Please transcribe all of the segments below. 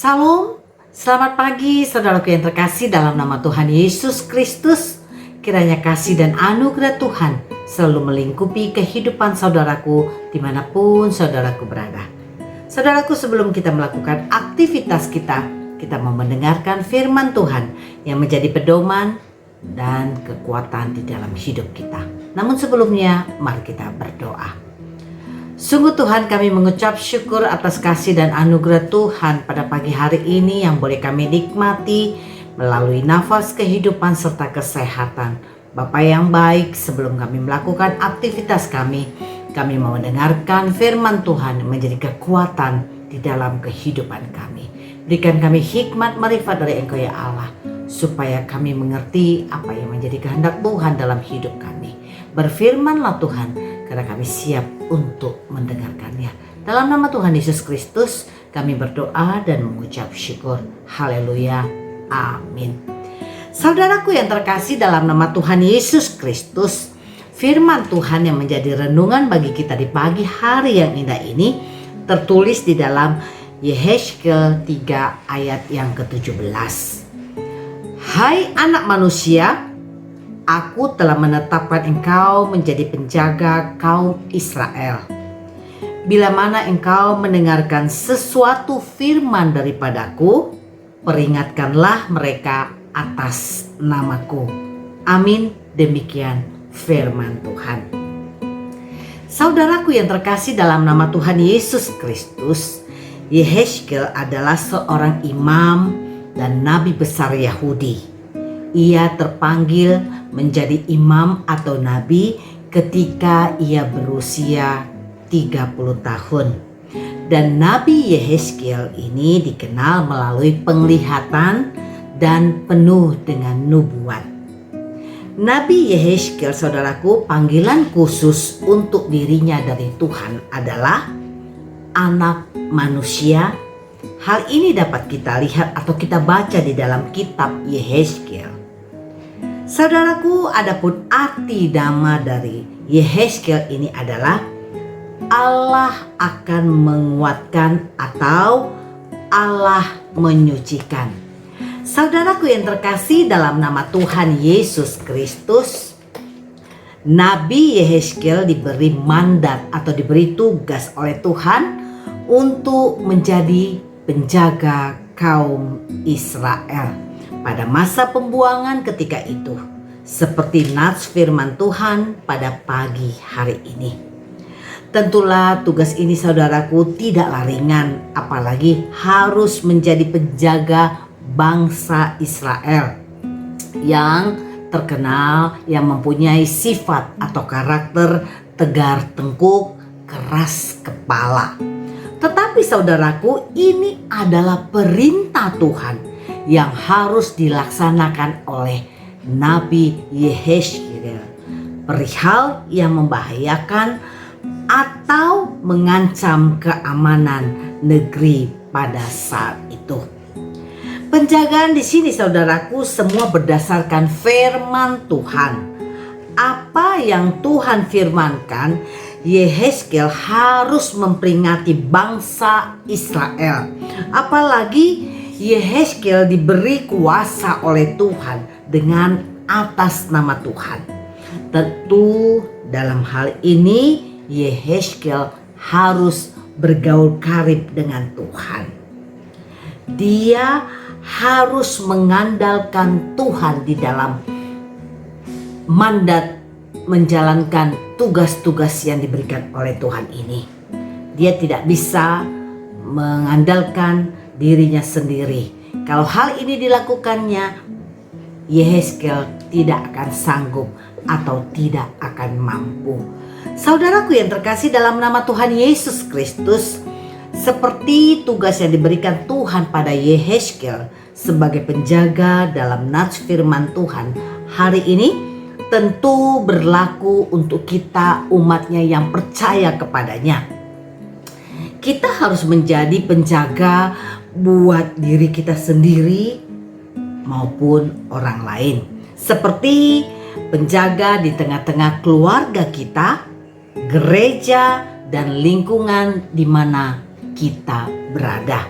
Salam, selamat pagi saudaraku yang terkasih dalam nama Tuhan Yesus Kristus. Kiranya kasih dan anugerah Tuhan selalu melingkupi kehidupan saudaraku dimanapun saudaraku berada. Saudaraku, sebelum kita melakukan aktivitas kita mau mendengarkan firman Tuhan yang menjadi pedoman dan kekuatan di dalam hidup kita. Namun sebelumnya, mari kita berdoa. Sungguh Tuhan, kami mengucap syukur atas kasih dan anugerah Tuhan pada pagi hari ini yang boleh kami nikmati melalui nafas kehidupan serta kesehatan. Bapa yang baik, sebelum kami melakukan aktivitas kami mau mendengarkan firman Tuhan menjadi kekuatan di dalam kehidupan kami. Berikan kami hikmat marifat dari Engkau ya Allah, supaya kami mengerti apa yang menjadi kehendak Tuhan dalam hidup kami. Berfirmanlah Tuhan, karena kami siap untuk mendengarkannya. Dalam nama Tuhan Yesus Kristus kami berdoa dan mengucap syukur. Haleluya. Amin. Saudaraku yang terkasih dalam nama Tuhan Yesus Kristus, firman Tuhan yang menjadi renungan bagi kita di pagi hari yang indah ini tertulis di dalam Yehezkiel 3 ayat yang ke-17. Hai anak manusia, Aku telah menetapkan engkau menjadi penjaga kaum Israel. Bila mana engkau mendengarkan sesuatu firman daripadaku, peringatkanlah mereka atas namaku. Amin. Demikian firman Tuhan. Saudaraku yang terkasih dalam nama Tuhan Yesus Kristus, Yehezkiel adalah seorang imam dan nabi besar Yahudi. Ia terpanggil menjadi imam atau nabi ketika ia berusia 30 tahun. Dan Nabi Yehezkiel ini dikenal melalui penglihatan dan penuh dengan nubuat. Nabi Yehezkiel, saudaraku, panggilan khusus untuk dirinya dari Tuhan adalah anak manusia. Hal ini dapat kita lihat atau kita baca di dalam kitab Yehezkiel. Saudaraku, adapun arti nama dari Yehezkiel ini adalah Allah akan menguatkan atau Allah menyucikan. Saudaraku yang terkasih dalam nama Tuhan Yesus Kristus, Nabi Yehezkiel diberi mandat atau diberi tugas oleh Tuhan untuk menjadi penjaga kaum Israel pada masa pembuangan ketika itu, seperti nats firman Tuhan pada pagi hari ini. Tentulah tugas ini, saudaraku, tidaklah ringan, apalagi harus menjadi penjaga bangsa Israel yang terkenal, yang mempunyai sifat atau karakter tegar tengkuk, keras kepala. Tetapi saudaraku, ini adalah perintah Tuhan yang harus dilaksanakan oleh Nabi Yehezkiel, perihal yang membahayakan atau mengancam keamanan negeri pada saat itu. Penjagaan di sini, saudaraku, semua berdasarkan firman Tuhan. Apa yang Tuhan firmankan, Yehezkiel harus memperingati bangsa Israel. Apalagi Yehezkiel diberi kuasa oleh Tuhan dengan atas nama Tuhan. Tentu dalam hal ini Yehezkiel harus bergaul karib dengan Tuhan. Dia harus mengandalkan Tuhan di dalam mandat menjalankan tugas-tugas yang diberikan oleh Tuhan ini. Dia tidak bisa mengandalkan dirinya sendiri. Kalau hal ini dilakukannya, Yehezkiel tidak akan sanggup atau tidak akan mampu. Saudaraku yang terkasih dalam nama Tuhan Yesus Kristus, seperti tugas yang diberikan Tuhan pada Yehezkiel sebagai penjaga dalam nats firman Tuhan hari ini, tentu berlaku untuk kita umatnya yang percaya kepadanya. Kita harus menjadi penjaga buat diri kita sendiri maupun orang lain. Seperti penjaga di tengah-tengah keluarga kita, gereja, dan lingkungan di mana kita berada.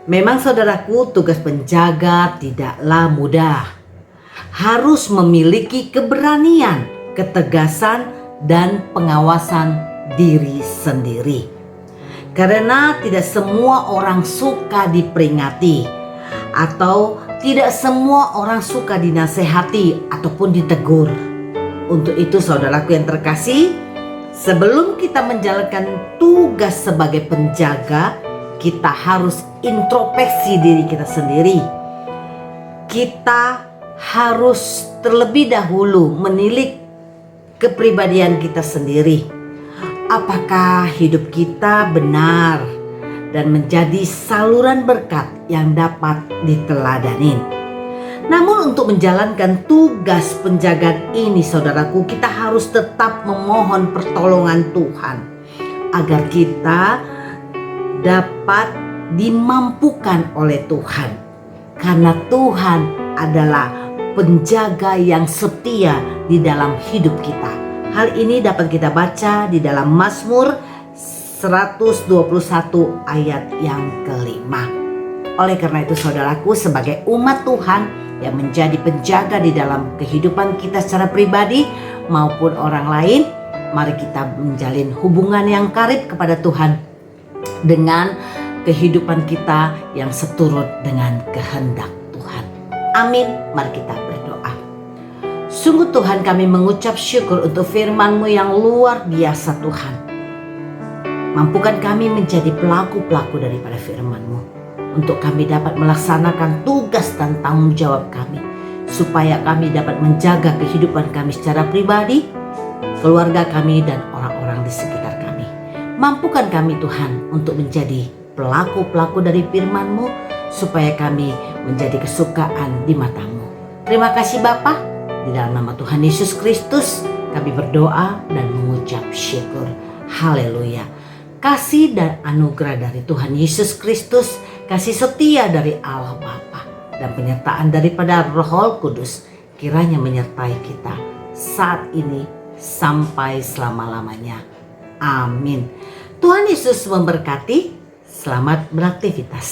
Memang saudaraku, tugas penjaga tidaklah mudah. Harus memiliki keberanian, ketegasan, dan pengawasan diri sendiri. Karena tidak semua orang suka diperingati, atau tidak semua orang suka dinasehati ataupun ditegur. Untuk itu saudaraku yang terkasih, sebelum kita menjalankan tugas sebagai penjaga, kita harus introspeksi diri kita sendiri. Kita harus terlebih dahulu menilik kepribadian kita sendiri. Apakah hidup kita benar dan menjadi saluran berkat yang dapat diteladanin? Namun untuk menjalankan tugas penjagaan ini saudaraku, kita harus tetap memohon pertolongan Tuhan agar kita dapat dimampukan oleh Tuhan, karena Tuhan adalah penjaga yang setia di dalam hidup kita. Hal ini dapat kita baca di dalam Mazmur 121 ayat yang kelima. Oleh karena itu saudaraku, sebagai umat Tuhan yang menjadi penjaga di dalam kehidupan kita secara pribadi maupun orang lain, mari kita menjalin hubungan yang karib kepada Tuhan dengan kehidupan kita yang seturut dengan kehendak Tuhan. Amin. Mari kita berdoa. Sungguh Tuhan, kami mengucap syukur untuk firman-Mu yang luar biasa Tuhan. Mampukan kami menjadi pelaku-pelaku daripada firman-Mu, untuk kami dapat melaksanakan tugas dan tanggung jawab kami, supaya kami dapat menjaga kehidupan kami secara pribadi, keluarga kami, dan orang-orang di sekitar kami. Mampukan kami Tuhan untuk menjadi pelaku-pelaku dari firman-Mu, supaya kami menjadi kesukaan di mata-Mu. Terima kasih Bapa, di dalam nama Tuhan Yesus Kristus kami berdoa dan mengucap syukur. Haleluya. Kasih dan anugerah dari Tuhan Yesus Kristus, kasih setia dari Allah Bapa, dan penyertaan daripada Roh Kudus kiranya menyertai kita saat ini sampai selama-lamanya. Amin. Tuhan Yesus memberkati. Selamat beraktivitas.